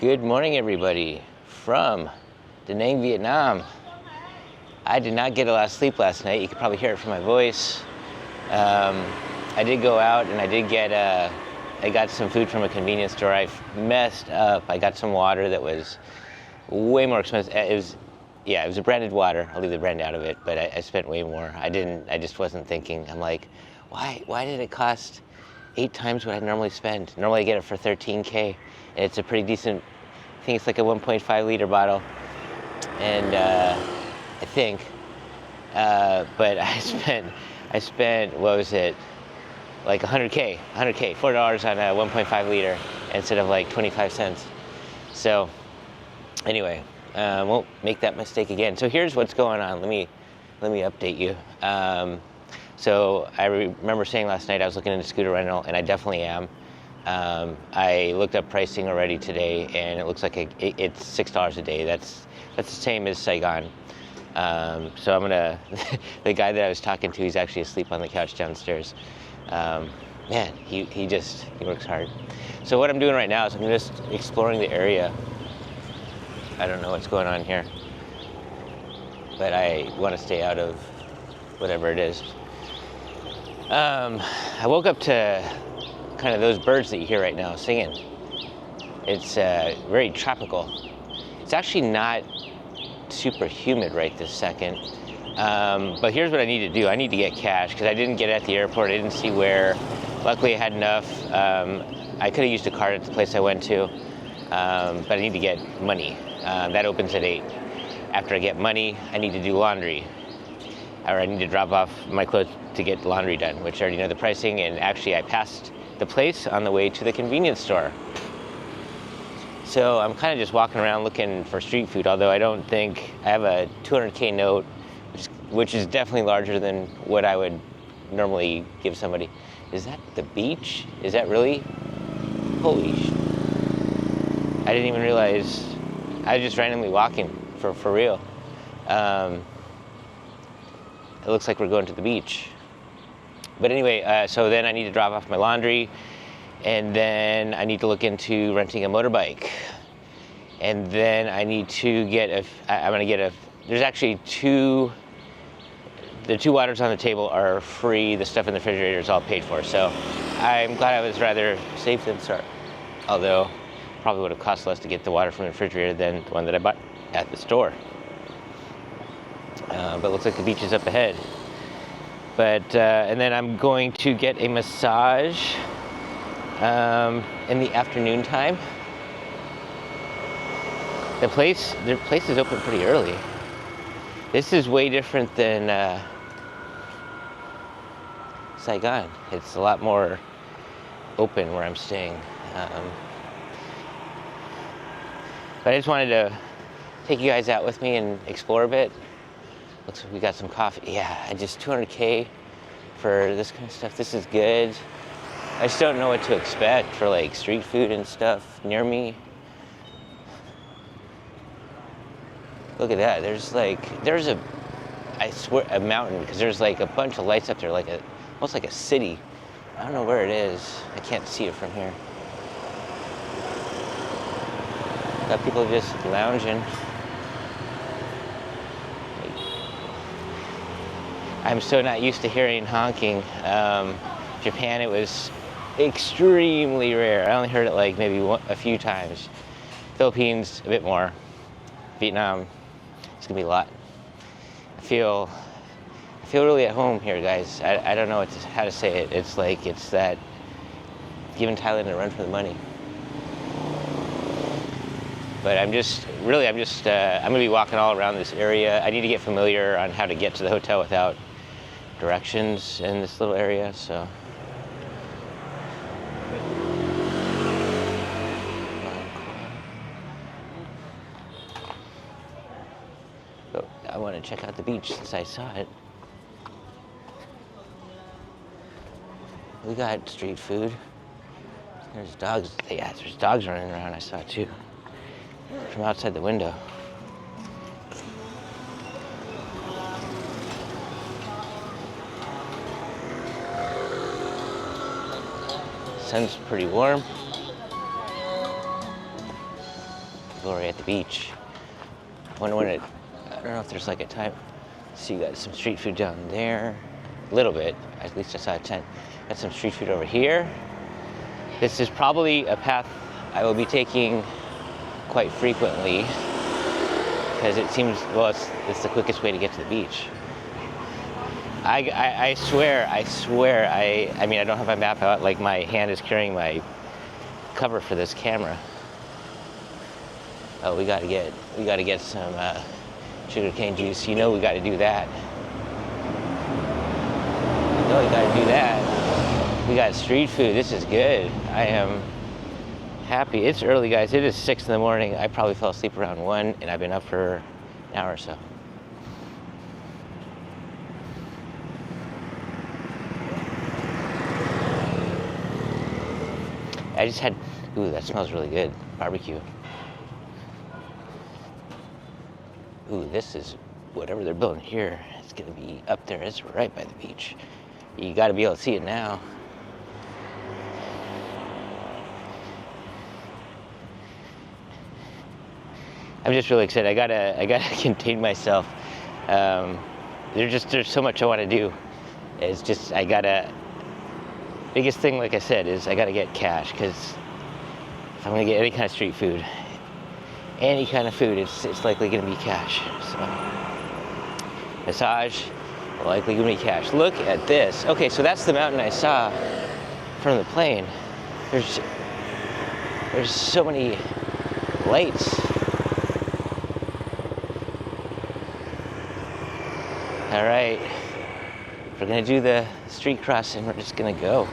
Good morning, everybody, from Da Nang, Vietnam. I did not get a lot of sleep last night. You could probably hear it from my voice. I did go out and I got some food from a convenience store. I messed up. I got some water that was way more expensive. It was a branded water. I'll leave the brand out of it, but I spent way more. I just wasn't thinking. I'm like, why did it cost 8 times what I normally spend? Normally I get it for $13K. And it's a pretty decent, I think it's like a 1.5 liter bottle. And I think, but I spent, what was it? Like $100K, $4 on a 1.5 liter instead of like 25 cents. So anyway, won't make that mistake again. So here's what's going on. Let me update you. So I remember saying last night I was looking into scooter rental, and I definitely am. I looked up pricing already today, and it looks like it's $6 a day. That's the same as Saigon. So I'm gonna, the guy that I was talking to, he's actually asleep on the couch downstairs. Man, he works hard. So what I'm doing right now is I'm just exploring the area. I don't know what's going on here, but I want to stay out of whatever it is. I woke up to kind of those birds that you hear right now singing. It's very tropical. It's actually not super humid right this second. But here's what I need to do. I need to get cash because I didn't get it at the airport. I didn't see where. Luckily I had enough. I could have used a card at the place I went to, but I need to get money. That opens at 8. After I get money, I need to do laundry. Or I need to drop off my clothes to get laundry done, which I already know the pricing, and actually I passed the place on the way to the convenience store. So I'm kind of just walking around looking for street food, although I don't think, I have a 200K note, which is definitely larger than what I would normally give somebody. Is that the beach? Is that really? Holy sh! I didn't even realize. I was just randomly walking for real. It looks like we're going to the beach. But anyway, so then I need to drop off my laundry, and then I need to look into renting a motorbike. And then I need to there's actually the 2 waters on the table are free. The stuff in the refrigerator is all paid for. So I'm glad I was rather safe than sorry. Although probably would have cost less to get the water from the refrigerator than the one that I bought at the store. But it looks like the beach is up ahead. But and then I'm going to get a massage in the afternoon time. The place is open pretty early. This is way different than Saigon. It's a lot more open where I'm staying. But I just wanted to take you guys out with me and explore a bit. Looks like we got some coffee. Yeah, I just 200K for this kind of stuff. This is good. I just don't know what to expect for like street food and stuff near me. Look at that. There's I swear, a mountain, because there's like a bunch of lights up there, almost like a city. I don't know where it is. I can't see it from here. Got people just lounging. I'm so not used to hearing honking. Japan, it was extremely rare. I only heard it like maybe a few times. Philippines, a bit more. Vietnam, it's gonna be a lot. I feel really at home here, guys. I don't know how to say it. It's like, it's that giving Thailand a run for the money. But I'm gonna be walking all around this area. I need to get familiar on how to get to the hotel without directions in this little area, so. But I want to check out the beach since I saw it. We got street food. There's dogs. Yeah, there's dogs running around. I saw it too. From outside the window. Sun's pretty warm. glory at the beach. I wonder when I don't know if there's like a time. So you got some street food down there, a little bit, at least I saw a tent. Got some street food over here. This is probably a path I will be taking quite frequently because it seems, well, it's the quickest way to get to the beach. I swear, I mean, I don't have my map out, like my hand is carrying my cover for this camera. Oh, we gotta get some sugarcane juice. You know we gotta do that. You know we gotta do that. We got street food. This is good. I am happy. It's early, guys. It is 6 in the morning. I probably fell asleep around 1, and I've been up for an hour or so. I just had, ooh, that smells really good. Barbecue. Ooh, this is, whatever they're building here, it's gonna be up there. It's right by the beach. You gotta be able to see it now. I'm just really excited. I gotta contain myself. There's so much I wanna do. It's just, biggest thing, like I said, is I gotta get cash, because if I'm gonna get any kind of street food, any kind of food, it's likely gonna be cash. So, massage, likely gonna be cash. Look at this. Okay, so that's the mountain I saw from the plane. There's so many lights. All right, we're gonna do the street crossing. We're just gonna go.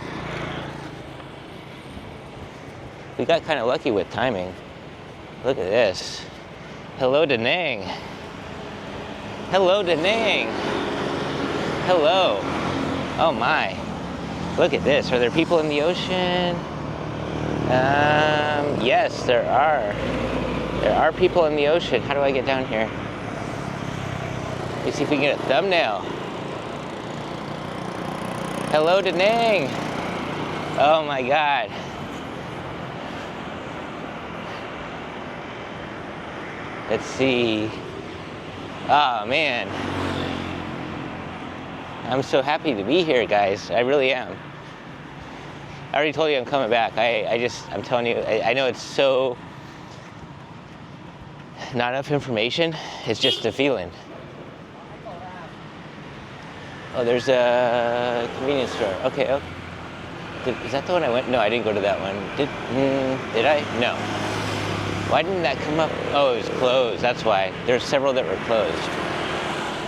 We got kind of lucky with timing. Look at this. Hello, Đằng. Hello, Đằng. Hello. Oh my. Look at this. Are there people in the ocean? Yes, there are. There are people in the ocean. How do I get down here? Let's see if we can get a thumbnail. Hello, Đằng. Oh my God. Let's see. Oh man. I'm so happy to be here, guys. I really am. I already told you I'm coming back. I'm telling you, I know it's so not enough information. It's just a feeling. Oh, there's a convenience store. Okay. Oh. Is that the one I went? No, I didn't go to that one. Did I? No. Why didn't that come up? Oh, it was closed. That's why. There's several that were closed.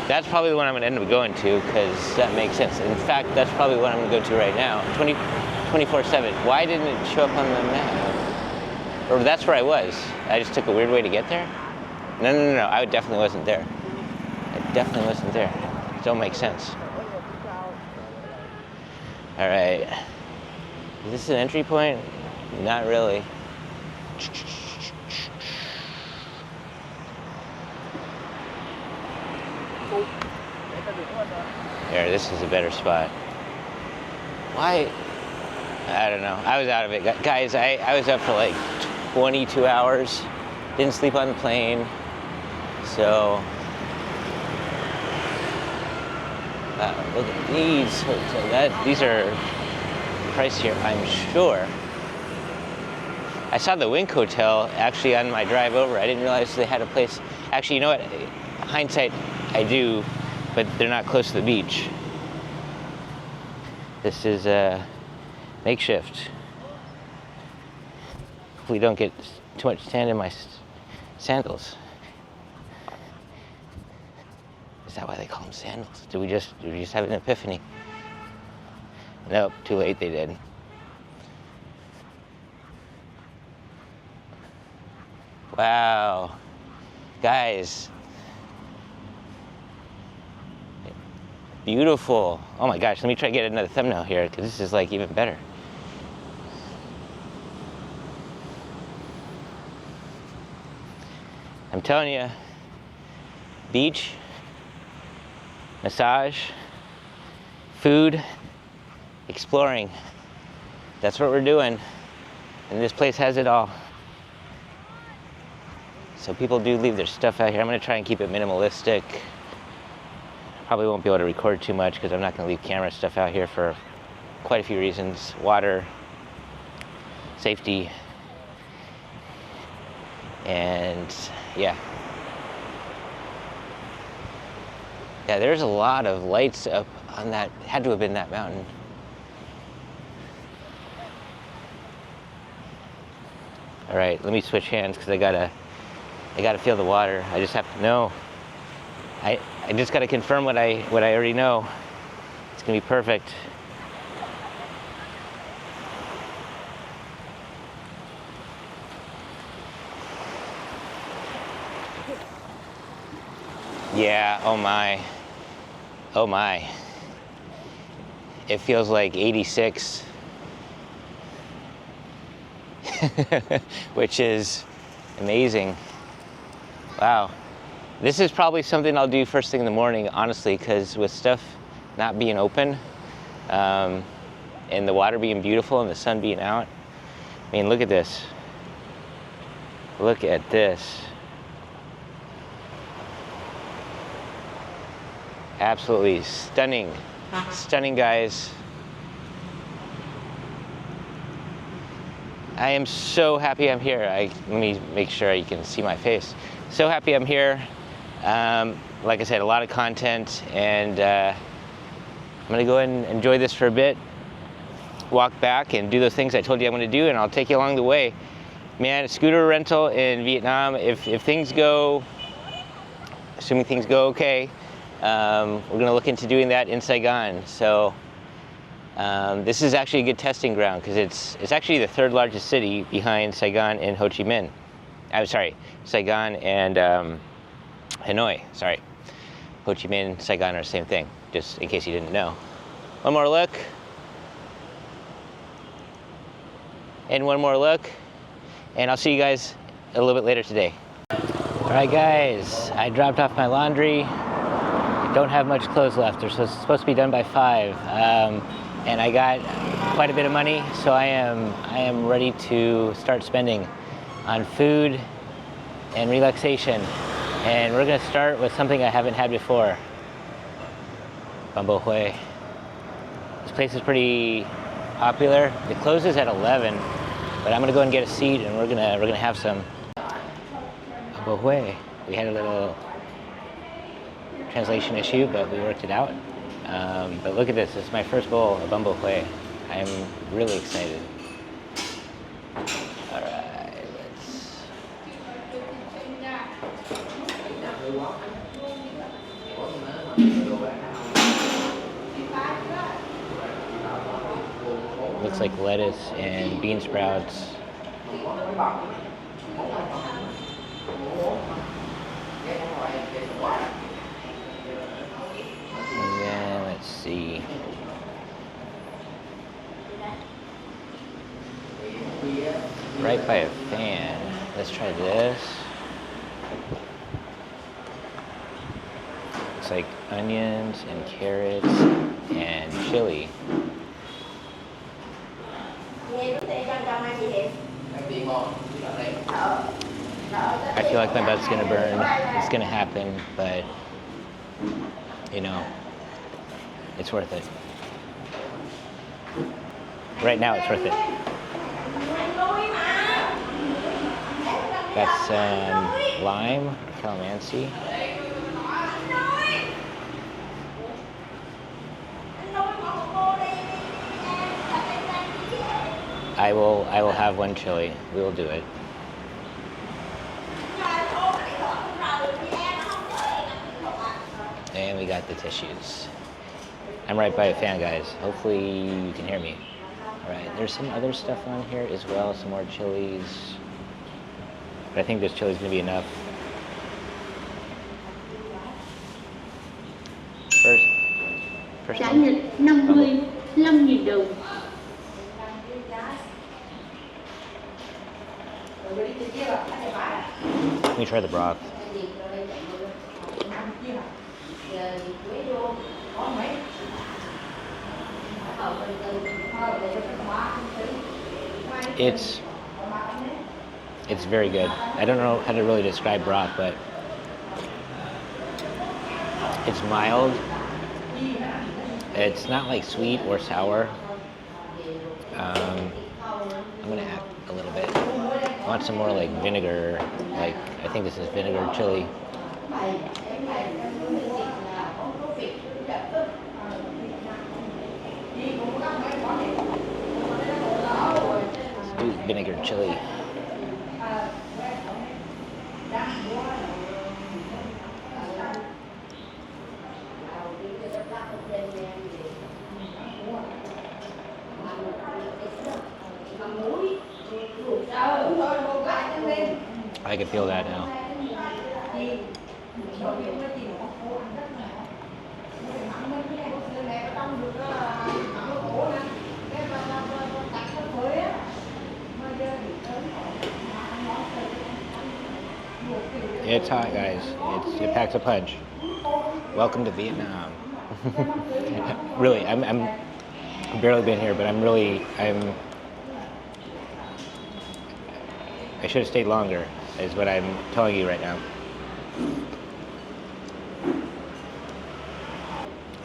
That's probably the one I'm going to end up going to, because that makes sense. In fact, that's probably what I'm going to go to right now. 24/7. Why didn't it show up on the map? Or that's where I was. I just took a weird way to get there? No. I definitely wasn't there. I definitely wasn't there. It don't make sense. All right. Is this an entry point? Not really. There, this is a better spot. Why? I don't know. I was out of it. Guys, I was up for like 22 hours. Didn't sleep on the plane. So, look at these hotels. These are pricier, I'm sure. I saw the Wink Hotel actually on my drive over. I didn't realize they had a place. Actually, you know what? Hindsight, I do, but they're not close to the beach. This is makeshift. Hopefully don't get too much sand in my sandals. Is that why they call them sandals? Did we just have an epiphany? Nope, too late, they did. Wow. Guys. Beautiful. Oh my gosh, let me try to get another thumbnail here, because this is like even better. I'm telling you, beach, massage, food, exploring. That's what we're doing. And this place has it all. So people do leave their stuff out here. I'm gonna try and keep it minimalistic. Probably won't be able to record too much because I'm not gonna leave camera stuff out here for quite a few reasons. Water, safety, and yeah. Yeah, there's a lot of lights up on that, had to have been that mountain. All right, let me switch hands because I gotta feel the water. I just have to know. I just gotta confirm what I already know. It's gonna be perfect. Yeah, oh my. Oh my. It feels like 86. Which is amazing. Wow. This is probably something I'll do first thing in the morning, honestly, because with stuff not being open, and the water being beautiful and the sun being out, I mean, look at this. Look at this. Absolutely stunning. Stunning, guys. I am so happy I'm here. Let me make sure you can see my face. So happy I'm here. Like I said, a lot of content, and I'm gonna go ahead and enjoy this for a bit, walk back and do those things I told you I'm gonna do, and I'll take you along the way. Man, a scooter rental in Vietnam, if things go, assuming things go okay, we're gonna look into doing that in Saigon. So this is actually a good testing ground because it's actually the third largest city behind Saigon and Ho Chi Minh. I'm sorry, Saigon and Hanoi. Sorry, Ho Chi Minh, Saigon are the same thing. Just in case you didn't know. One more look, and one more look, and I'll see you guys a little bit later today. All right, guys, I dropped off my laundry. I don't have much clothes left. They're supposed to be done by 5. And I got quite a bit of money, so I am ready to start spending on food and relaxation. And we're gonna start with something I haven't had before. Bún Bò Huế. This place is pretty popular. It closes at 11, but I'm gonna go and get a seat, and we're gonna have some Bún Bò Huế. We had a little translation issue, but we worked it out. But look at this. This is my first bowl of Bún Bò Huế. I'm really excited. All right, let's. Looks like lettuce and bean sprouts. And then let's see. Right by a fan. Let's try this. Looks like onions and carrots and chili. I feel like my butt's gonna burn. It's gonna happen, but you know, it's worth it. Right now, it's worth it. Got some lime, calamansi. I will have one chili. We will do it. And we got the tissues. I'm right by a fan, guys. Hopefully you can hear me. All right, there's some other stuff on here as well, some more chilies. But I think this chili is gonna be enough. First Chả nhật 55.000 đồng. Let me try the broth. It's very good. I don't know how to really describe broth, but it's mild. It's not like sweet or sour. I'm gonna add a little bit. I want some more like vinegar, like I think this is vinegar chili. Let's do vinegar chili. I can feel that now. It's hot, guys. It packs a punch. Welcome to Vietnam. Really, I'm barely been here, but I should have stayed longer, is what I'm telling you right now.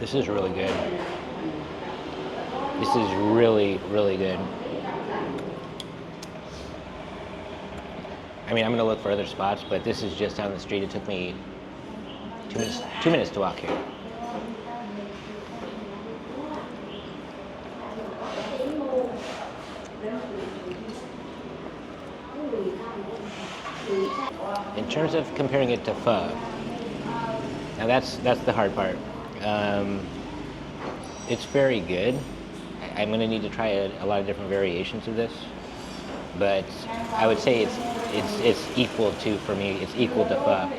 This is really good. This is really, really good. I mean, I'm gonna look for other spots, but this is just down the street. It took me 2 minutes to walk here. In terms of comparing it to pho, now that's the hard part. It's very good. I'm gonna need to try a lot of different variations of this, but I would say it's equal to, for me, it's equal to pho.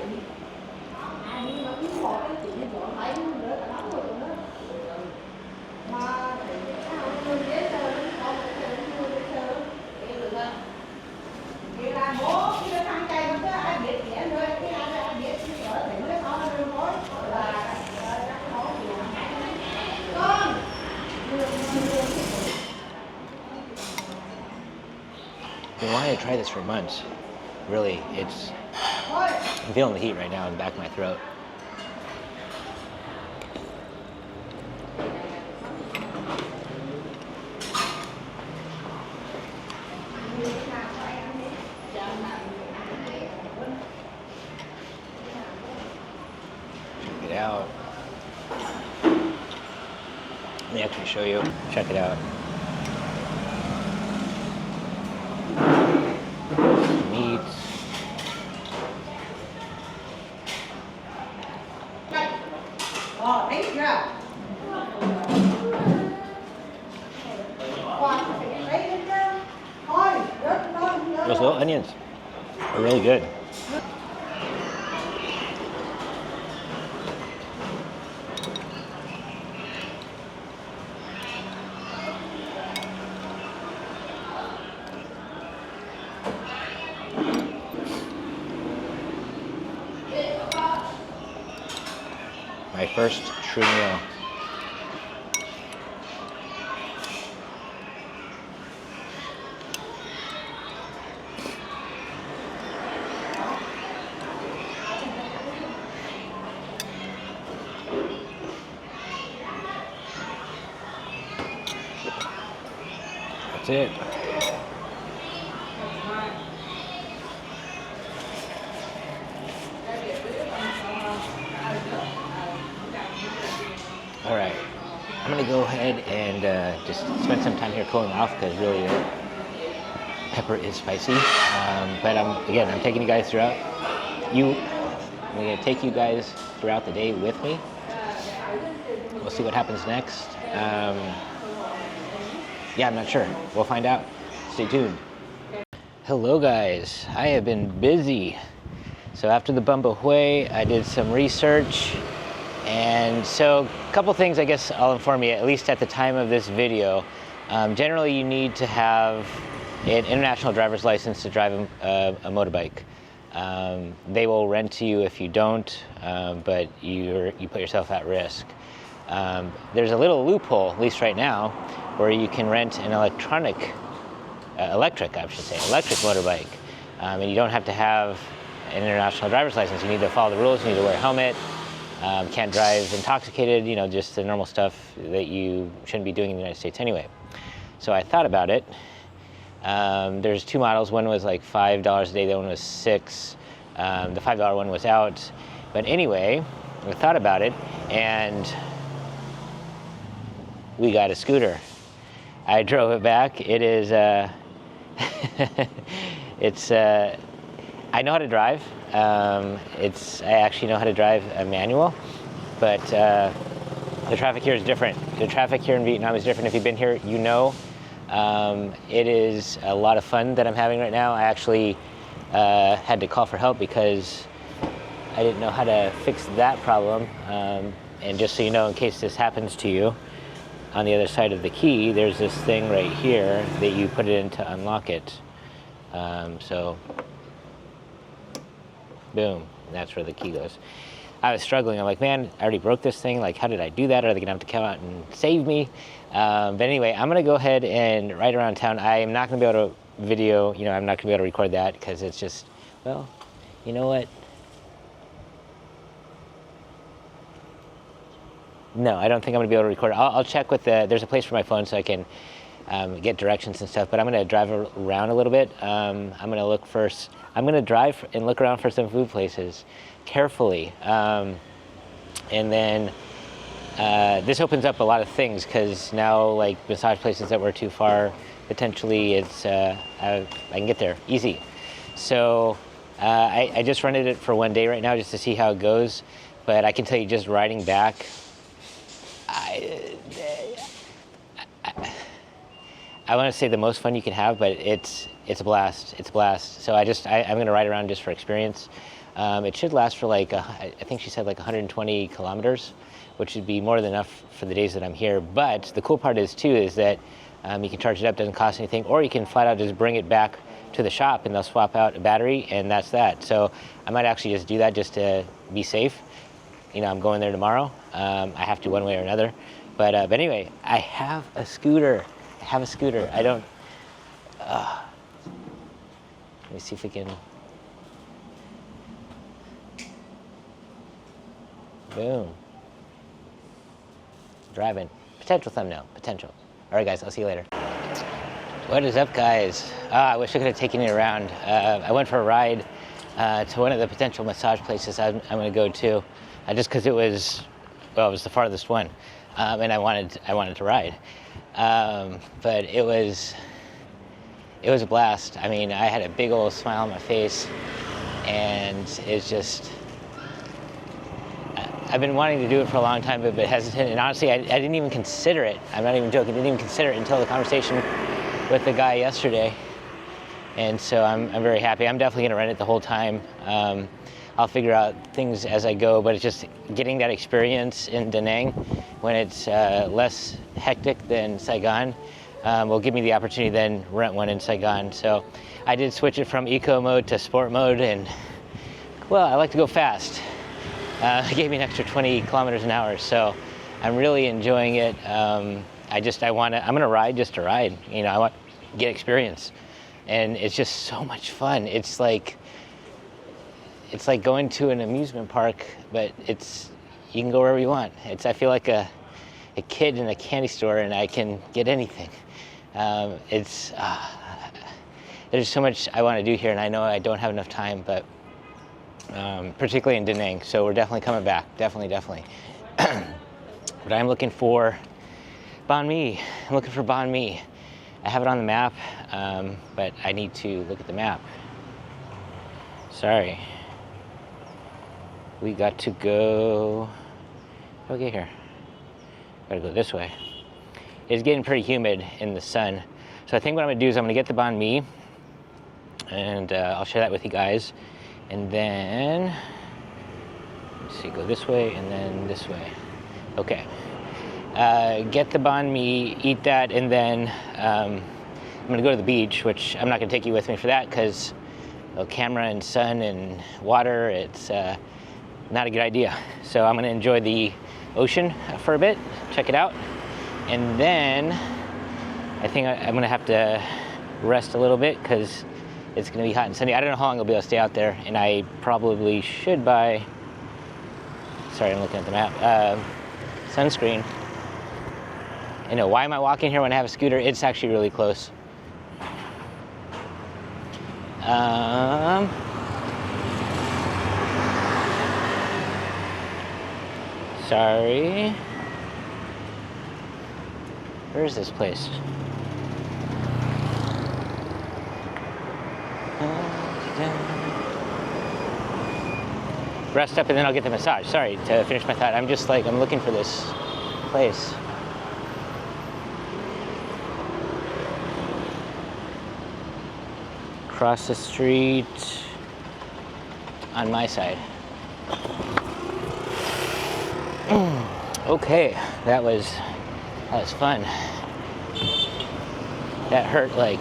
I've been wanting to try this for months. Really, I'm feeling the heat right now in the back of my throat. Check it out. Let me actually show you. Check it out. Those little onions are really good. My first true meal. That's it. All right, I'm gonna go ahead and just spend some time here cooling off, because really the pepper is spicy. But I'm taking you guys throughout. I'm gonna take you guys throughout the day with me. We'll see what happens next. Yeah, I'm not sure. We'll find out. Stay tuned. Hello guys, I have been busy. So after the Bún Bò Huế, I did some research. And so a couple things I guess I'll inform you, at least at the time of this video. Generally you need to have an international driver's license to drive a motorbike. They will rent to you if you don't, but you put yourself at risk. There's a little loophole, at least right now, where you can rent an electric motorbike. And you don't have to have an international driver's license. You need to follow the rules. You need to wear a helmet. Can't drive intoxicated, you know, just the normal stuff that you shouldn't be doing in the United States anyway. So I thought about it. There's 2 models. One was like $5 a day, the other one was $6. The $5 one was out. But anyway, I thought about it, and we got a scooter. I drove it back. It is, I know how to drive. I actually know how to drive a manual, but the traffic here is different. The traffic here in Vietnam is different. If you've been here, you know. It is a lot of fun that I'm having right now. I actually had to call for help because I didn't know how to fix that problem. And just so you know, in case this happens to you, on the other side of the key, there's this thing right here that you put it in to unlock it. So, boom, that's where the key goes. I was struggling. I'm like, man, I already broke this thing. Like, how did I do that? Are they gonna have to come out and save me? But anyway, I'm gonna go ahead and ride around town. I am not gonna be able to video, you know, I'm not gonna be able to record that because it's just, well, you know what? No, I don't think I'm gonna be able to record. I'll check with there's a place for my phone so I can get directions and stuff, but I'm gonna drive around a little bit. I'm gonna look first. I'm gonna drive and look around for some food places carefully. And then this opens up a lot of things because now, like, massage places that were too far, potentially it's, I can get there easy. So I just rented it for one day right now just to see how it goes. But I can tell you, just riding back, I want to say the most fun you can have, but it's a blast. It's a blast. So I'm going to ride around just for experience. It should last for like, I think she said like 120 kilometers, which would be more than enough for the days that I'm here. But the cool part is that you can charge it up, doesn't cost anything, or you can flat out just bring it back to the shop and they'll swap out a battery, and that's that. So I might actually just do that just to be safe. You know, I'm going there tomorrow. I have to one way or another. But anyway, I have a scooter. I don't, let me see if we can, boom. Driving. Potential thumbnail, potential. All right, guys, I'll see you later. What is up, guys? I wish I could have taken you around. I went for a ride to one of the potential massage places I'm gonna go to, just because it was the farthest one, and I wanted to ride. But it was a blast. I mean, I had a big old smile on my face, and it's just, I've been wanting to do it for a long time, but a bit hesitant. And honestly, I didn't even consider it. I'm not even joking. I didn't even consider it until the conversation with the guy yesterday. And so I'm very happy. I'm definitely gonna rent it the whole time. I'll figure out things as I go, but it's just getting that experience in Da Nang when it's less hectic than Saigon will give me the opportunity to then rent one in Saigon. So I did switch it from eco mode to sport mode, and well, I like to go fast. It gave me an extra 20 kilometers an hour, so I'm really enjoying it. I'm gonna ride just to ride. You know, I want to get experience, and it's just so much fun. It's like going to an amusement park, but you can go wherever you want. I feel like a kid in a candy store, and I can get anything. There's so much I want to do here, and I know I don't have enough time, but particularly in Da Nang, so we're definitely coming back, definitely. But I'm looking for Bánh Mì. I'm looking for Bánh Mì. I have it on the map, but I need to look at the map. Sorry. We got to go, okay, here. Gotta go this way. It's getting pretty humid in the sun. So I think what I'm gonna do is I'm gonna get the Bánh Mì, and I'll share that with you guys. And then, let's see, go this way and then this way. Okay. Get the Bánh Mì, eat that, and then I'm gonna go to the beach, which I'm not gonna take you with me for that because camera and sun and water, it's not a good idea. So I'm gonna enjoy the ocean for a bit, check it out. And then I think I'm gonna have to rest a little bit because It's gonna be hot and sunny. I don't know how long I'll be able to stay out there, and I probably should buy, sorry, I'm looking at the map, sunscreen. You know, why am I walking here when I have a scooter? It's actually really close. Sorry. Where is this place? Rest up and then I'll get the massage. Sorry, to finish my thought. I'm just like, I'm looking for this place. Across the street on my side. Okay, that was fun. That hurt like,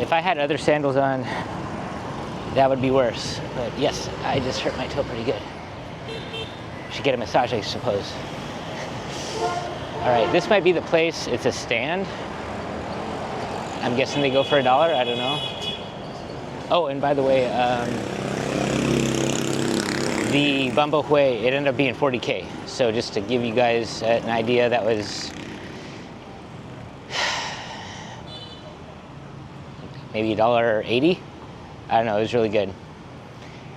if I had other sandals on, that would be worse. But yes, I just hurt my toe pretty good. Should get a massage, I suppose. All right, this might be the place. It's a stand. I'm guessing they go for $1. I don't know. Oh, and by the way, the Bún Bò Huế, it ended up being 40K. So just to give you guys an idea, that was maybe $1.80. I don't know, it was really good.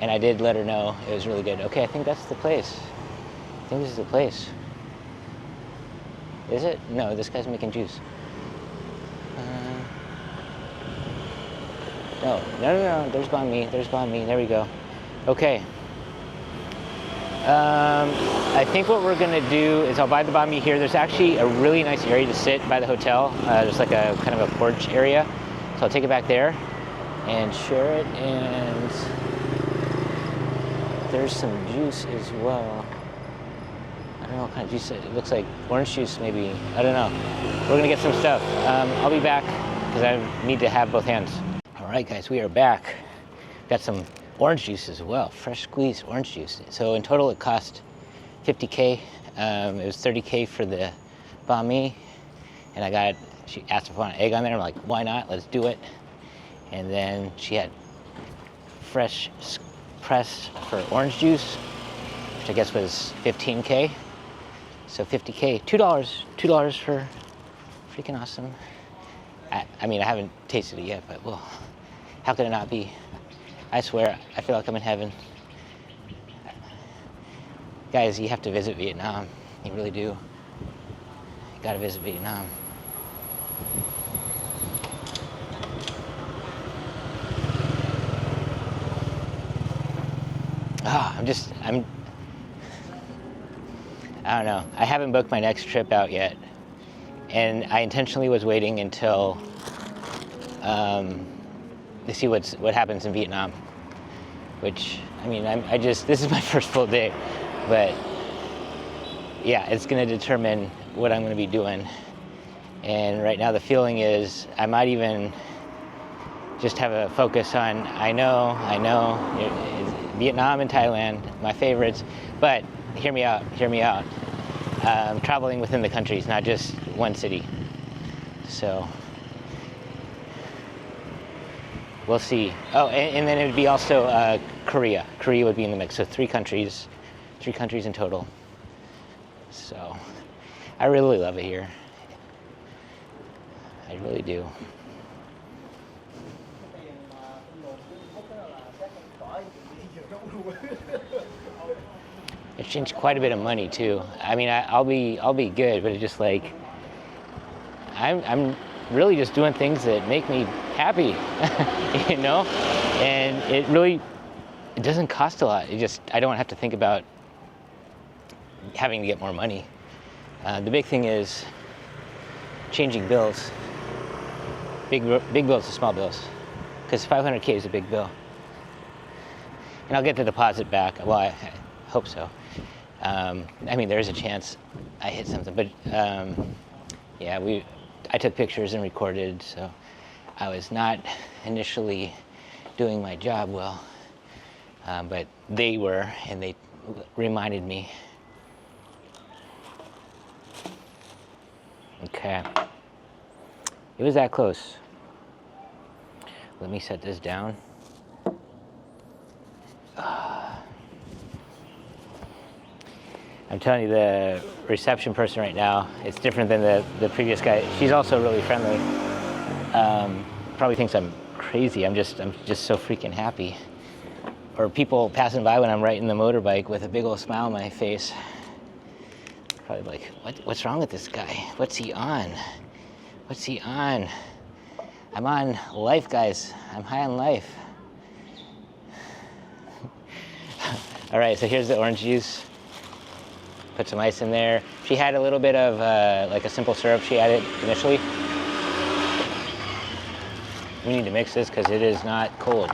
And I did let her know it was really good. Okay, I think that's the place. I think this is the place. Is it? No, this guy's making juice. No, there's Bánh Mì, there we go. Okay. I think what we're gonna do is I'll buy the Bánh Mì here. There's actually a really nice area to sit by the hotel. There's like a kind of a porch area. So I'll take it back there and share it, and there's some juice as well. I don't know what kind of juice it looks like. Orange juice maybe, I don't know. We're gonna get some stuff. I'll be back because I need to have both hands. All right guys, we are back. Got some orange juice as well, fresh squeezed orange juice. So in total it cost 50K. It was 30K for the Bánh Mì, and she asked if I want an egg on there. I'm like, why not? Let's do it. And then she had fresh press for orange juice, which I guess was 15K. So 50K, $2 for freaking awesome. I mean, I haven't tasted it yet, but well, how could it not be? I swear, I feel like I'm in heaven. Guys, you have to visit Vietnam. You really do. You gotta visit Vietnam. I don't know. I haven't booked my next trip out yet. And I intentionally was waiting until, to see what happens in Vietnam. Which, I mean, this is my first full day. But yeah, it's gonna determine what I'm gonna be doing. And right now the feeling is I might even just have a focus on, I know, Vietnam and Thailand, my favorites, but hear me out. Traveling within the countries, not just one city. So, we'll see. Oh, and then it would be also Korea. Korea would be in the mix, so three countries in total. So, I really love it here. I really do. It changed quite a bit of money too. I mean, I'll be good, but it's just like I'm really just doing things that make me happy, you know. And it doesn't cost a lot. I don't have to think about having to get more money. The big thing is changing bills. Big bills to small bills, because 500K is a big bill. And I'll get the deposit back. Well, I hope so. I mean, there's a chance I hit something, but yeah, I took pictures and recorded, so I was not initially doing my job well, but they were, and they reminded me. Okay, it was that close. Let me set this down. I'm telling you, the reception person right now, it's different than the previous guy. She's also really friendly. Probably thinks I'm crazy. I'm just so freaking happy. Or people passing by when I'm riding the motorbike with a big old smile on my face. Probably like, what's wrong with this guy? What's he on? What's he on? I'm on life, guys. I'm high on life. All right, so here's the orange juice. Put some ice in there. She had a little bit of like a simple syrup she added initially. We need to mix this because it is not cold.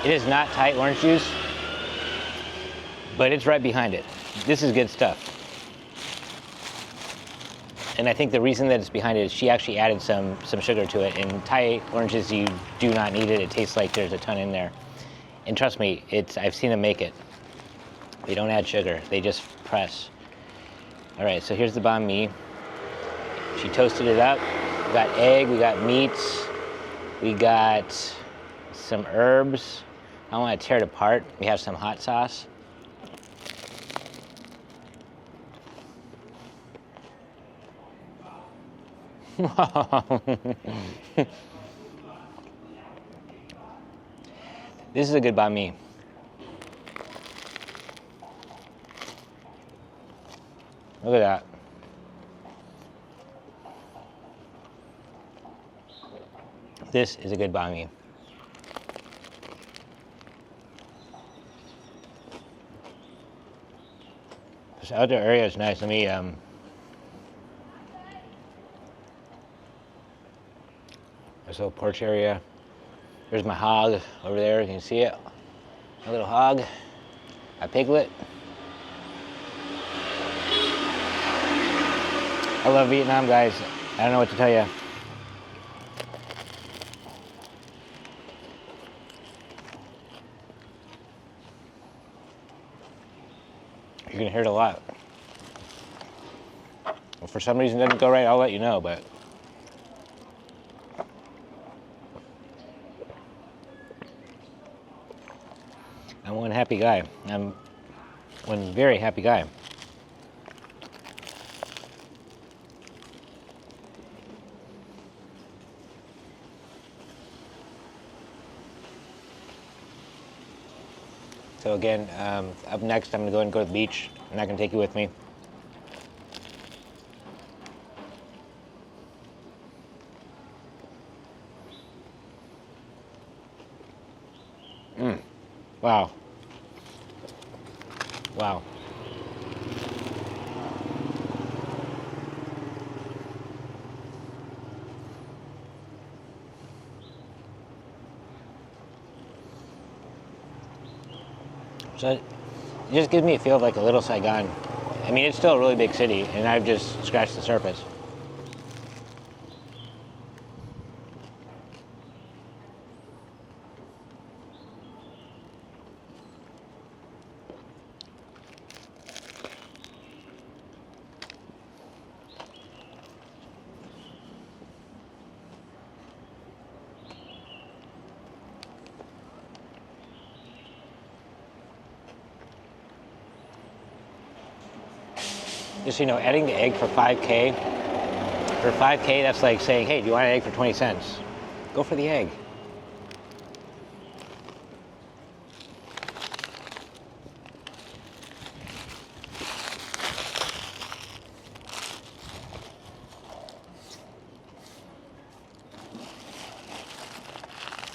It is not Thai orange juice, but it's right behind it. This is good stuff. And I think the reason that it's behind it is she actually added some sugar to it. In Thai oranges, you do not need it. It tastes like there's a ton in there. And trust me, I've seen them make it. They don't add sugar, they just press. All right, so here's the banh mi. She toasted it up. We got egg, we got meats, we got some herbs. I don't want to tear it apart. We have some hot sauce. This is a good banh mi. Look at that. This is a good banh mi. This outdoor area is nice. Let me this little porch area. There's my hog over there. You can see it. My little hog. My piglet. I love Vietnam, guys. I don't know what to tell you. You're gonna hear it a lot. If for some reason it doesn't go right, I'll let you know, but I'm one happy guy. I'm one very happy guy. So again, up next, I'm gonna go to the beach. I'm not gonna take you with me. Wow. Wow. So it just gives me a feel of like a little Saigon. I mean, it's still a really big city, and I've just scratched the surface. Just so you know, adding the egg for 5K, that's like saying, hey, do you want an egg for 20 cents? Go for the egg.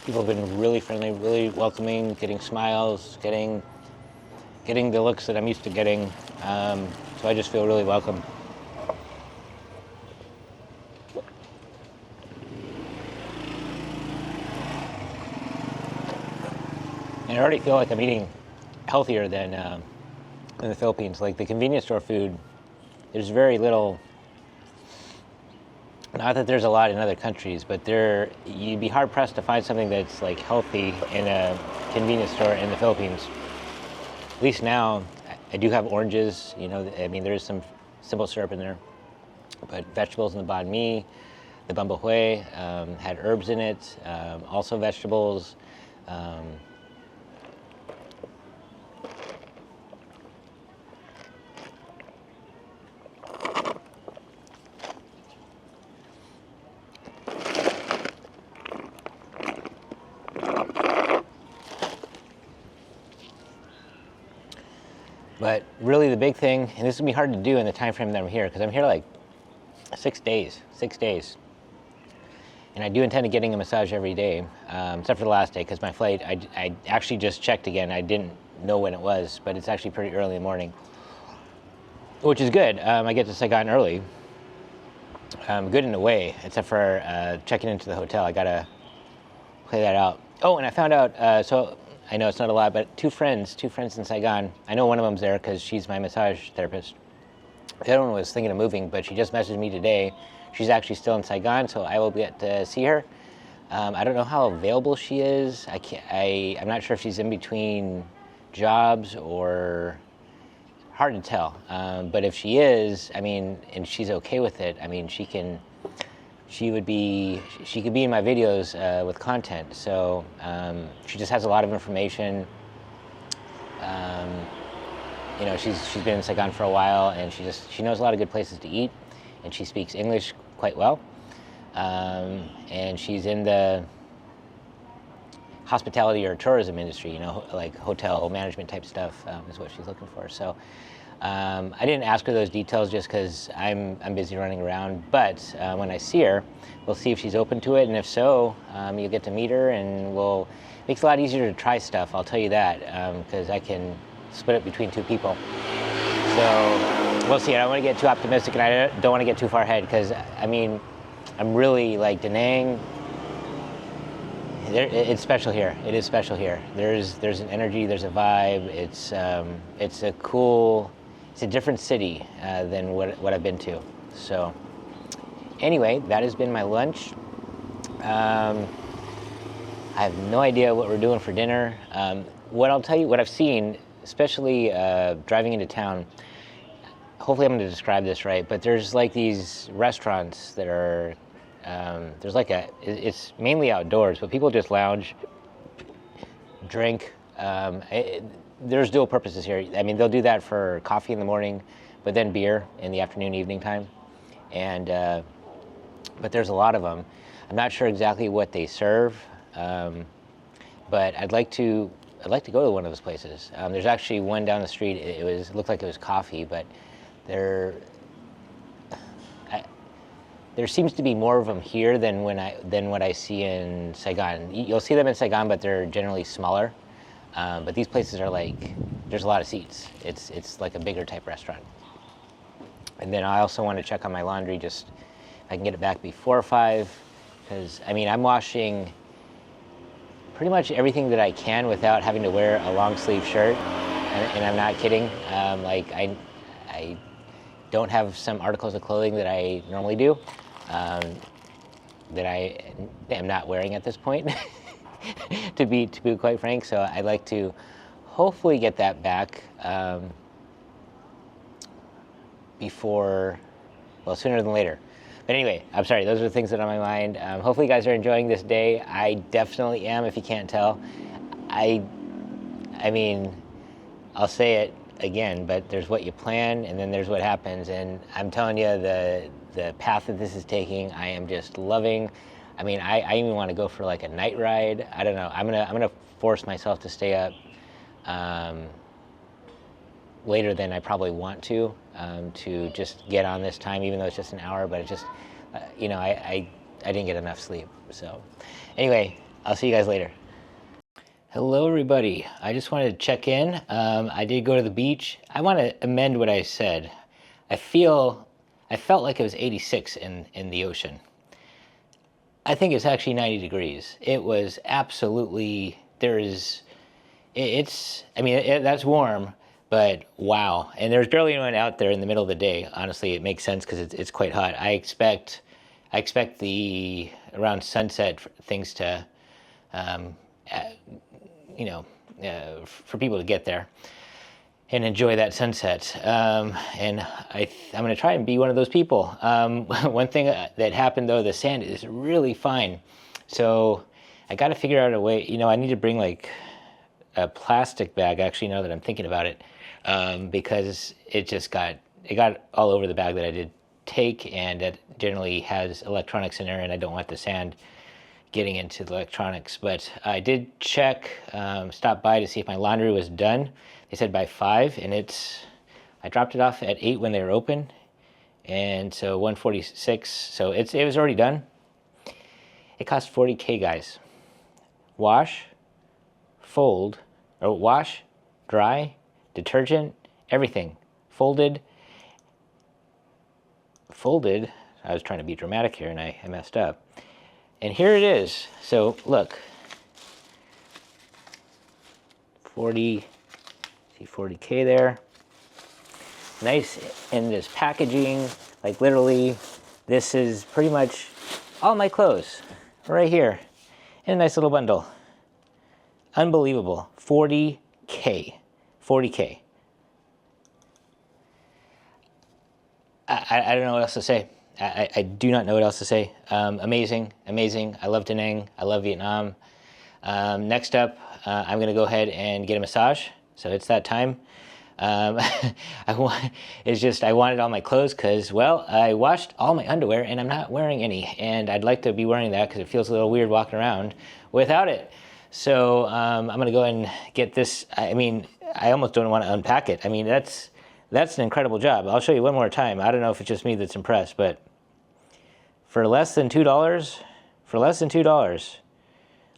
People have been really friendly, really welcoming, getting smiles, getting the looks that I'm used to getting. So I just feel really welcome. And I already feel like I'm eating healthier than in the Philippines. Like the convenience store food, there's very little. Not that there's a lot in other countries, but you'd be hard pressed to find something that's like healthy in a convenience store in the Philippines. at least now, I do have oranges. You know, I mean, there is some simple syrup in there, but vegetables in the banh mi, the Bún Bò Huế had herbs in it, also vegetables. But really the big thing, and this is gonna be hard to do in the time frame that I'm here, because I'm here like 6 days. And I do intend on getting a massage every day, except for the last day, because my flight, I actually just checked again. I didn't know when it was, but it's actually pretty early in the morning, which is good. I get to Saigon early. Good in a way, except for checking into the hotel. I gotta play that out. Oh, and I found out, so I know it's not a lot, but two friends in Saigon. I know one of them's there because she's my massage therapist. The other one was thinking of moving, but she just messaged me today. She's actually still in Saigon, so I will get to see her. I don't know how available she is. I'm not sure if she's in between jobs or hard to tell. But if she is, I mean, and she's okay with it, I mean, she could be in my videos with content. So she just has a lot of information. You know, she's been in Saigon for a while, and she knows a lot of good places to eat, and she speaks English quite well. And she's in the hospitality or tourism industry, you know, like hotel management type stuff is what she's looking for. So I didn't ask her those details just because I'm busy running around. But when I see her, we'll see if she's open to it, and if so, you'll get to meet her, and it makes it a lot easier to try stuff. I'll tell you that, because I can split it between two people. So we'll see. I don't want to get too optimistic, and I don't want to get too far ahead, because I mean, I'm really like Da Nang. It's special here. It is special here. There's an energy. There's a vibe. It's a different city than what I've been to. So anyway, that has been my lunch. I have no idea what we're doing for dinner. What I'll tell you, what I've seen, especially driving into town, hopefully I'm going to describe this right, but there's like these restaurants that are, it's mainly outdoors, but people just lounge, drink. There's dual purposes here. I mean, they'll do that for coffee in the morning, but then beer in the afternoon, evening time. And, but there's a lot of them. I'm not sure exactly what they serve, but I'd like to go to one of those places. There's actually one down the street. It looked like it was coffee, but there seems to be more of them here than what I see in Saigon. You'll see them in Saigon, but they're generally smaller. But these places are like, there's a lot of seats. It's like a bigger type restaurant. And then I also want to check on my laundry, just if I can get it back before 5, because I mean, I'm washing pretty much everything that I can without having to wear a long sleeve shirt, and I'm not kidding. Like I don't have some articles of clothing that I normally do, that I am not wearing at this point, to be quite frank. So I'd like to hopefully get that back before, well, sooner than later. But anyway, I'm sorry, those are the things that are on my mind. Hopefully you guys are enjoying this day. I definitely am, if you can't tell. I mean, I'll say it again, but there's what you plan, and then there's what happens. And I'm telling you, the path that this is taking, I am just loving. I mean, I even want to go for like a night ride. I don't know. I'm gonna force myself to stay up later than I probably want to just get on this time, even though it's just an hour. But it's just, you know, I didn't get enough sleep. So anyway, I'll see you guys later. Hello, everybody. I just wanted to check in. I did go to the beach. I want to amend what I said. I felt like it was 86 in the ocean. I think it's actually 90 degrees. It was absolutely, that's warm, but wow. And there's barely anyone out there in the middle of the day. Honestly, it makes sense because it's quite hot. I expect around sunset things to, for people to get there. and enjoy that sunset. And I'm gonna try and be one of those people. One thing that happened though, the sand is really fine. So I gotta figure out a way, I need to bring like a plastic bag, actually, now that I'm thinking about it, because it got all over the bag that I did take, and it generally has electronics in there, and I don't want the sand getting into the electronics. But I did check, stop by to see if my laundry was done. They said by 5, and I dropped it off at 8 when they were open, and so 1:46, so it was already done. It cost $40K, guys. Wash, fold, or wash, dry, detergent, everything. Folded. I was trying to be dramatic here and I messed up. And here it is. So look, 40K there. Nice in this packaging. Like literally, this is pretty much all my clothes right here in a nice little bundle. Unbelievable. 40K. 40K. I don't know what else to say. I do not know what else to say. Amazing. I love Da Nang. I love Vietnam. Next up, I'm going to go ahead and get a massage. So it's that time. I wanted all my clothes because, well, I washed all my underwear and I'm not wearing any. And I'd like to be wearing that because it feels a little weird walking around without it. So I'm going to go and get this. I mean, I almost don't want to unpack it. I mean, that's an incredible job. I'll show you one more time. I don't know if it's just me that's impressed, but for less than $2,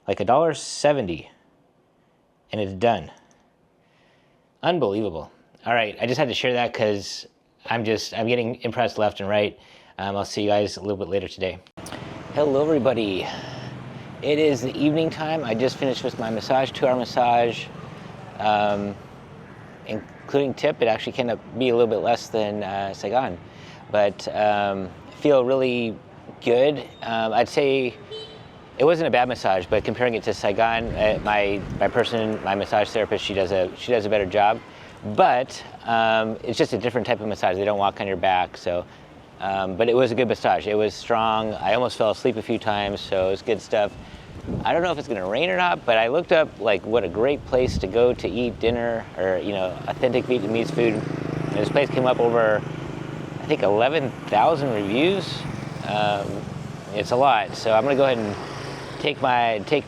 like $1.70, and it's done. Unbelievable. All right, I just had to share that because I'm getting impressed left and right. I'll see you guys a little bit later today. Hello, everybody. It is the evening time. I just finished with my massage, 2-hour massage. Including tip, it actually can be a little bit less than Saigon, but feel really good. I'd say it wasn't a bad massage, but comparing it to Saigon, my massage therapist, she does a better job. But it's just a different type of massage. They don't walk on your back, so. But it was a good massage. It was strong. I almost fell asleep a few times, so it was good stuff. I don't know if it's gonna rain or not, but I looked up like what a great place to go to eat dinner or, authentic Vietnamese food. And this place came up over, I think 11,000 reviews. It's a lot. So I'm gonna go ahead and take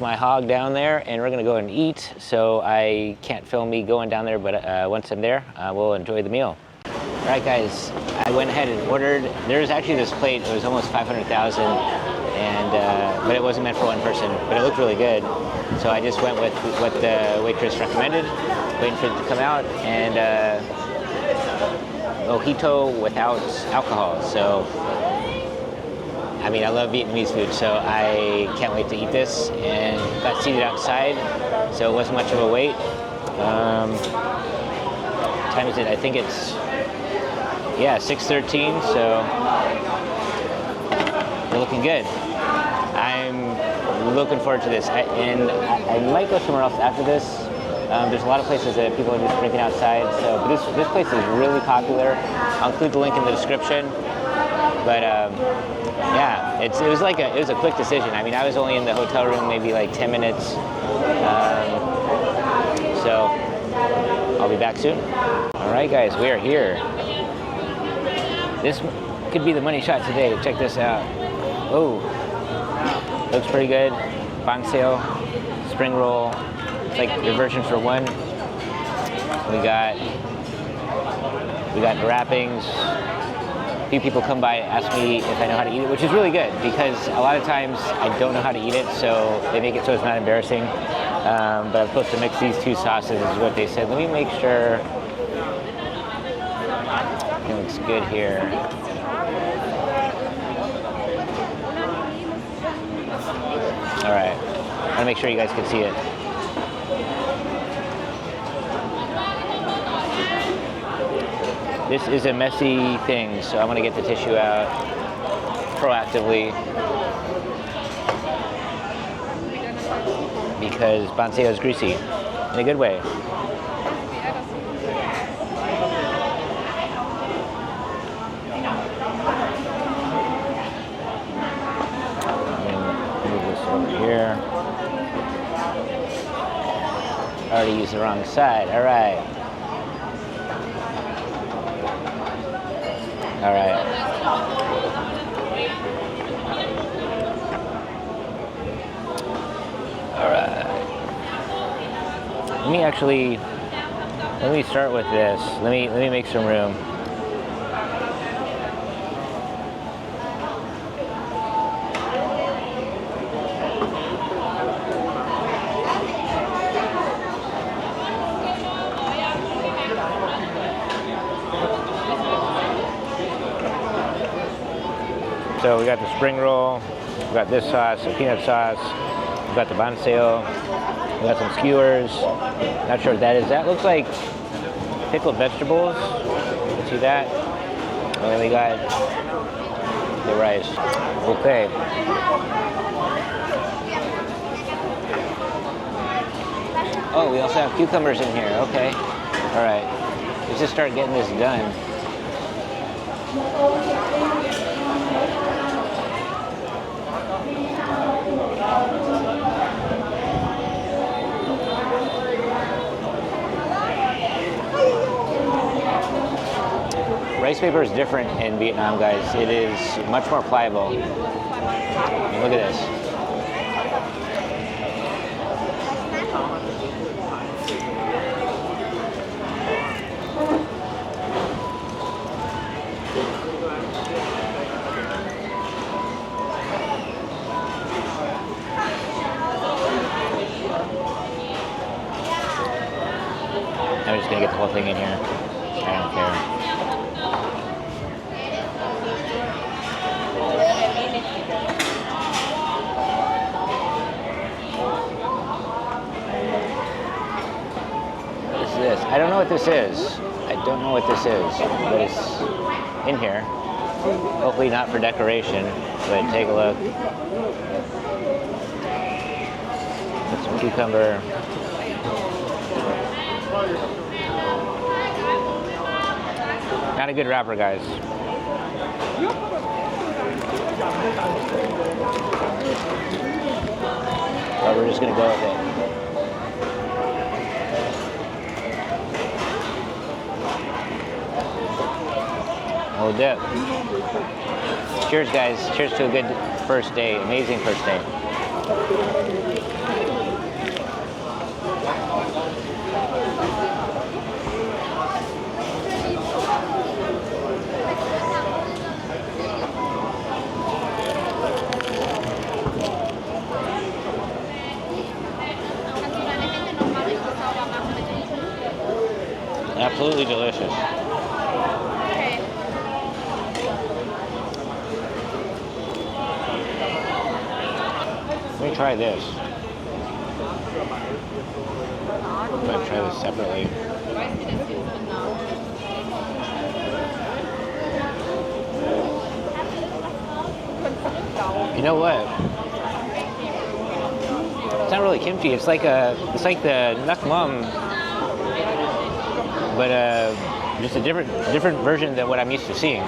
my hog down there and we're gonna go and eat. So I can't film me going down there, but once I'm there, we'll enjoy the meal. All right, guys, I went ahead and ordered. There's actually this plate, it was almost 500,000. But it wasn't meant for one person, but it looked really good. So I just went with what the waitress recommended, waiting for it to come out, and mojito without alcohol. So, I mean, I love Vietnamese food, so I can't wait to eat this, and got seated outside, so it wasn't much of a wait. Time is it? I think it's, 6:13, so they're looking good. I'm looking forward to this, and I might go somewhere else after this. There's a lot of places that people are just drinking outside, so but this place is really popular. I'll include the link in the description. But it was a quick decision. I mean, I was only in the hotel room maybe like 10 minutes, so I'll be back soon. All right, guys, we are here. This could be the money shot today. Check this out. Oh. Looks pretty good. Bánh Xèo, spring roll. It's like your version for one. We got the wrappings. A few people come by and ask me if I know how to eat it, which is really good because a lot of times I don't know how to eat it, so they make it so it's not embarrassing. But I'm supposed to mix these two sauces is what they said. Let me make sure it looks good here. All right, I want to make sure you guys can see it. This is a messy thing, so I'm going to get the tissue out proactively because Bánh Xèo is greasy in a good way. might have used the wrong side. All right. All right. All right. Let me start with this. Let me make some room. So we got the spring roll, we got this sauce, the peanut sauce, we got the Bánh Xèo, we got some skewers. Not sure what that is. That looks like pickled vegetables. You see that? And then we got the rice. Okay. Oh, we also have cucumbers in here. Okay. All right. Let's just start getting this done. Rice paper is different in Vietnam, guys. It is much more pliable. I mean, look at this. I'm just gonna get the whole thing in here. I don't care. This? I don't know what this is. I don't know what this is, but it's in here. Hopefully not for decoration, but take a look. Put some cucumber. Not a good wrapper, guys. But we're just gonna go with it. Oh, dip. Cheers, guys. Cheers to a good first day. Amazing first day. Absolutely delicious. Let me try this. I'm going to try this separately. You know what? It's not really kimchi. It's like the nuc mum, but just a different version than what I'm used to seeing.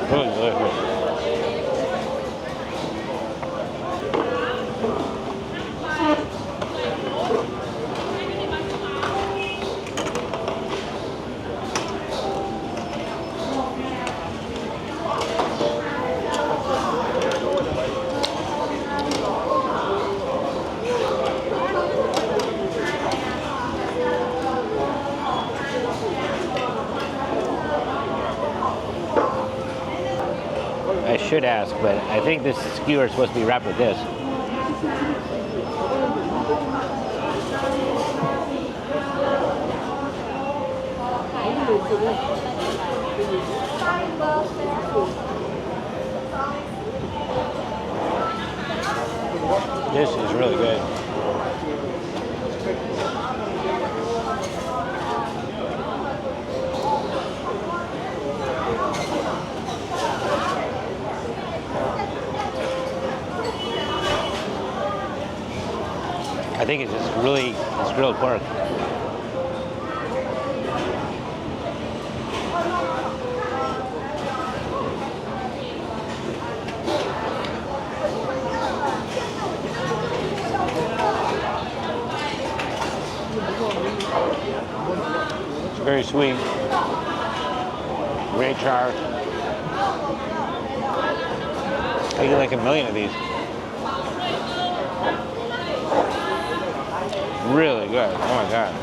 Really delicious. I should ask, but I think this skewer is supposed to be wrapped with this. I think it's just really, it's grilled pork. Very sweet. Great char. I get like a million of these. Really good. Oh my God.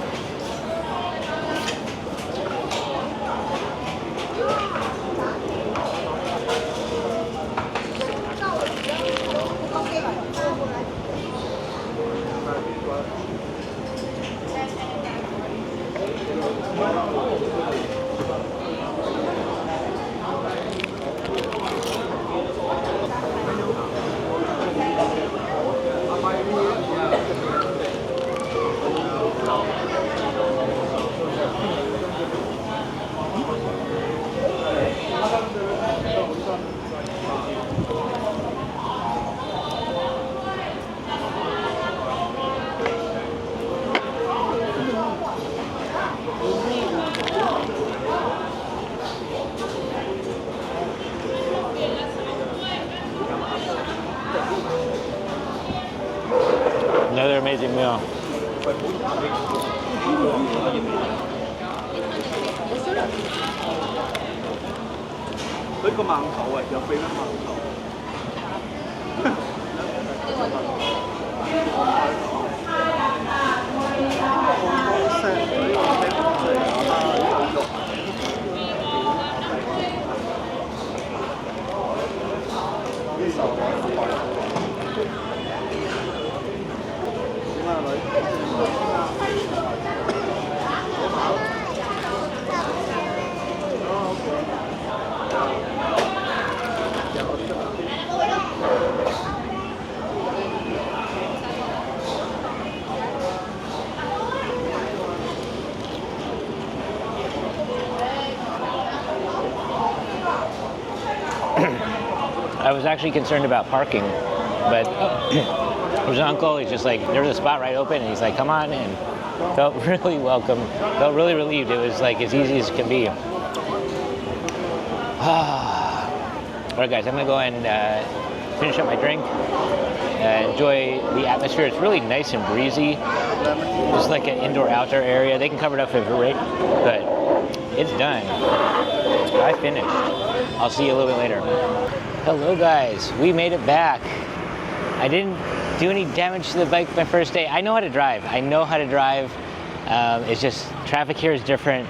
Another amazing meal. I was actually concerned about parking, but there's an uncle, he's just like, there's a spot right open, and he's like, come on in. Felt really welcome, felt really relieved. It was like as easy as it can be. All right, guys, I'm gonna go and finish up my drink, enjoy the atmosphere. It's really nice and breezy. It's like an indoor-outdoor area. They can cover it up if it rains, but it's done. I finished. I'll see you a little bit later. Hello guys, we made it back. I didn't do any damage to the bike my first day. I know how to drive. It's just traffic here is different.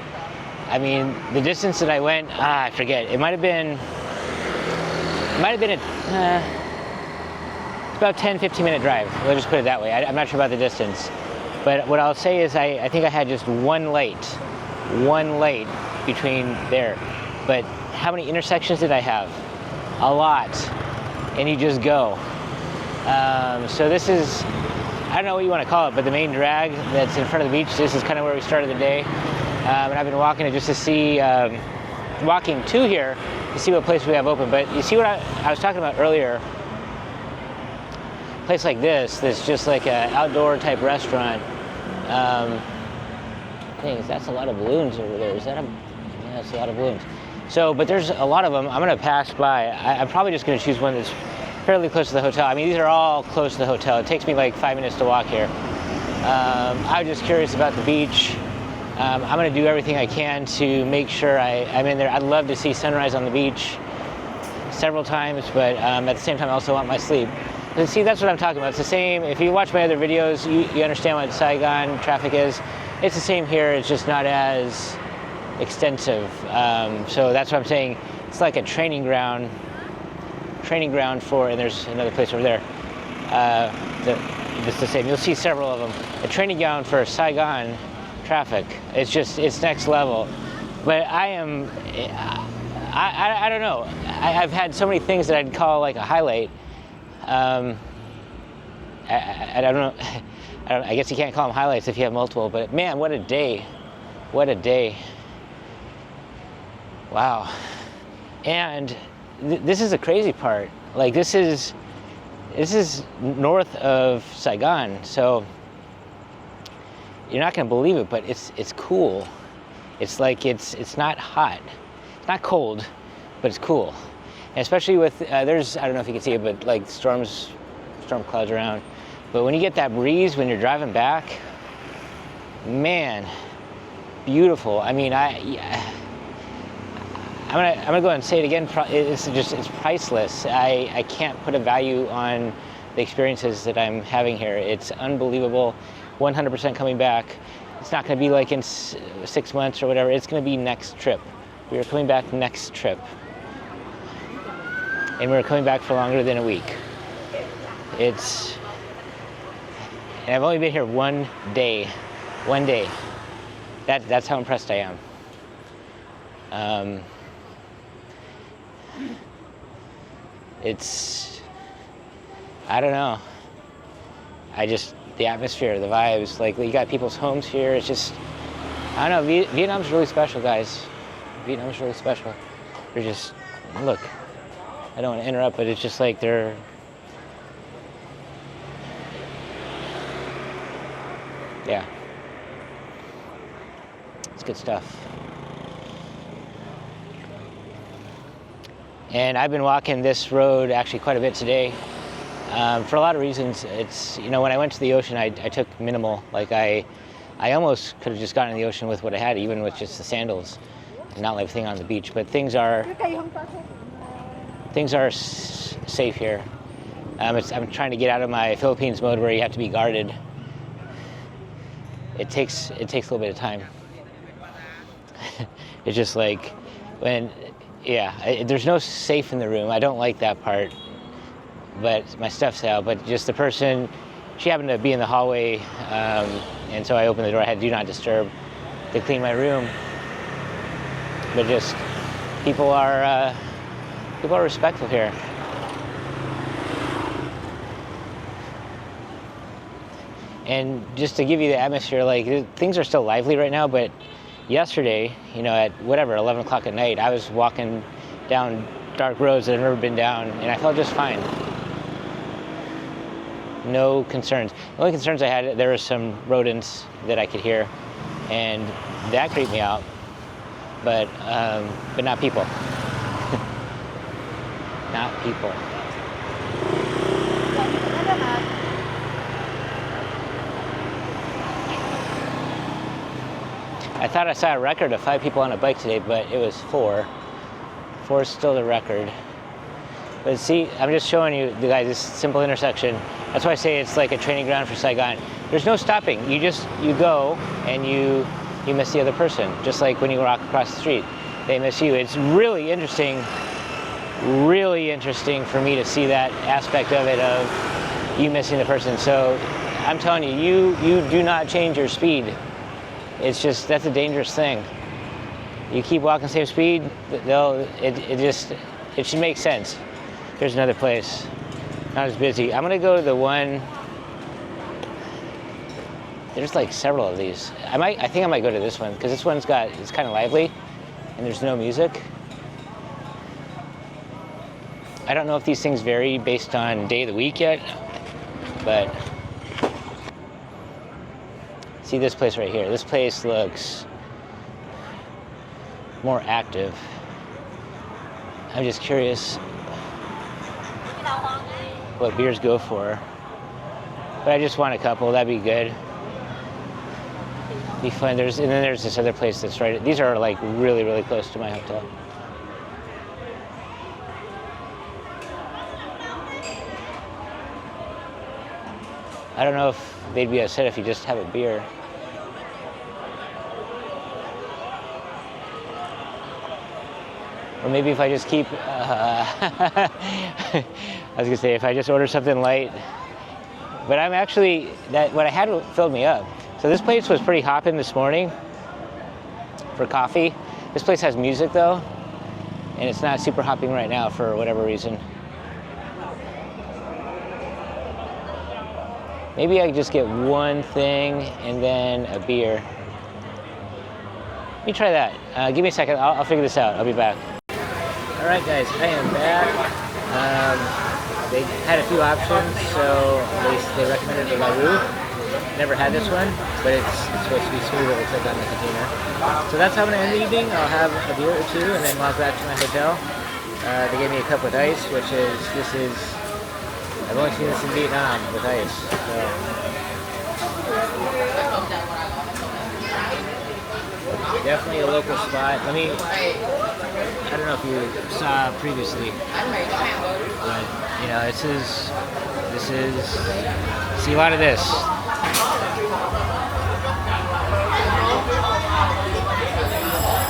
I mean, the distance that I went, I forget. It might have been about 10-15 minute drive. We'll just put it that way. I'm not sure about the distance. But what I'll say is I think I had just one light between there. But how many intersections did I have? A lot. And you just go. So this is, I don't know what you want to call it, but the main drag that's in front of the beach, this is kind of where we started the day. And I've been walking it just to see, walking to here to see what place we have open. But you see what I was talking about earlier? A place like this, that's just like an outdoor type restaurant. That's a lot of balloons over there. Is that yeah, that's a lot of balloons. So, but there's a lot of them. I'm gonna pass by. I'm probably just gonna choose one that's fairly close to the hotel. I mean, these are all close to the hotel. It takes me like 5 minutes to walk here. I'm just curious about the beach. I'm gonna do everything I can to make sure I'm in there. I'd love to see sunrise on the beach several times, but at the same time, I also want my sleep. And see, that's what I'm talking about. It's the same. If you watch my other videos, you understand what Saigon traffic is. It's the same here. It's just not as extensive. So that's what I'm saying. It's like a training ground for, and there's another place over there. It's the same. You'll see several of them. A training ground for Saigon traffic. It's next level. But I don't know. I've had so many things that I'd call like a highlight. I don't know. I guess you can't call them highlights if you have multiple. But man, what a day! What a day! Wow. And this is the crazy part. Like this is north of Saigon, so you're not gonna believe it, but it's cool. It's like it's not hot, it's not cold, but it's cool. And especially with there's, I don't know if you can see it, but like storm clouds around. But when you get that breeze when you're driving back, man, beautiful. I mean, I'm gonna go and say it again. It's priceless. I can't put a value on the experiences that I'm having here. It's unbelievable. 100% coming back. It's not gonna be like in 6 months or whatever. It's gonna be next trip. We are coming back next trip. And we're coming back for longer than a week. And I've only been here one day. One day. That's how impressed I am. I don't know. The atmosphere, the vibes, like you got people's homes here. It's just, I don't know, Vietnam's really special, guys. Vietnam's really special. They're just, look, I don't want to interrupt, but it's just like yeah. It's good stuff. And I've been walking this road actually quite a bit today. For a lot of reasons. It's, when I went to the ocean, I took minimal. Like I almost could have just gotten in the ocean with what I had, even with just the sandals, and not leave everything on the beach. But things are safe here. I'm trying to get out of my Philippines mode where you have to be guarded. It takes a little bit of time. It's just like there's no safe in the room. I don't like that part. But my stuff's out. But just the person, she happened to be in the hallway, and so I opened the door. I had do not disturb to clean my room. But just people are respectful here. And just to give you the atmosphere, like things are still lively right now. But yesterday, at whatever 11 o'clock at night, I was walking down dark roads that I've never been down, and I felt just fine. No concerns. The only concerns I had, there were some rodents that I could hear, and that creeped me out. But not people. Not people. I thought I saw a record of 5 people on a bike today, but it was 4. 4 is still the record. But see, I'm just showing you, the guys, this simple intersection. That's why I say it's like a training ground for Saigon. There's no stopping. You go and you miss the other person. Just like when you walk across the street, they miss you. It's really interesting for me to see that aspect of it, of you missing the person. So I'm telling you, you do not change your speed. It's just, that's a dangerous thing. You keep walking same speed, it should make sense. Here's another place, not as busy. I'm gonna go to the one, there's like several of these. I think I might go to this one, because this one's it's kind of lively, and there's no music. I don't know if these things vary based on day of the week yet, but see this place right here. This place looks more active. I'm just curious what beers go for. But I just want a couple, that'd be good. Be fun. And then there's this other place that's right. These are like really, really close to my hotel. I don't know if they'd be upset if you just have a beer. Or maybe if I just keep, I was gonna say, if I just order something light. But I'm actually, what I had filled me up. So this place was pretty hopping this morning for coffee. This place has music though, and it's not super hopping right now for whatever reason. Maybe I could just get one thing and then a beer. Let me try that. Give me a second, I'll figure this out. I'll be back. All right, guys, I am back. They had a few options, so they recommended the LaRue. never had this one, but it's supposed to be smooth. It looks like on the container. So that's how I'm gonna end the evening. I'll have a beer or two and then walk back to my hotel. They gave me a cup with ice, which is I've only seen this in Vietnam with ice. So. Definitely a local spot. I don't know if you saw previously, but you know, this is, see a lot of this.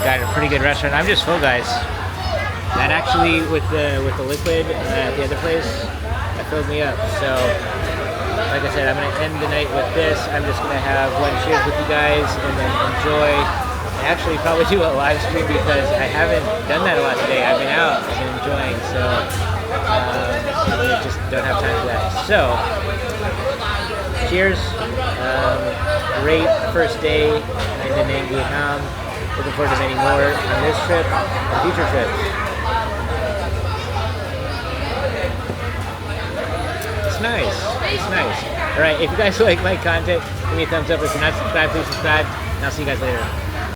Got a pretty good restaurant. I'm just full, guys. That actually, with the liquid at the other place, that filled me up. So, like I said, I'm gonna end the night with this. I'm just gonna have one cheers with you guys and then enjoy. Actually probably do a live stream because I haven't done that a lot today. I've been out, I've been enjoying, so I just don't have time for that. So, cheers. Great first day in Da Nang, Vietnam. Looking forward to many more on this trip and future trips. It's nice. It's nice. Alright, if you guys like my content, give me a thumbs up. If you're not subscribed, please subscribe. And I'll see you guys later.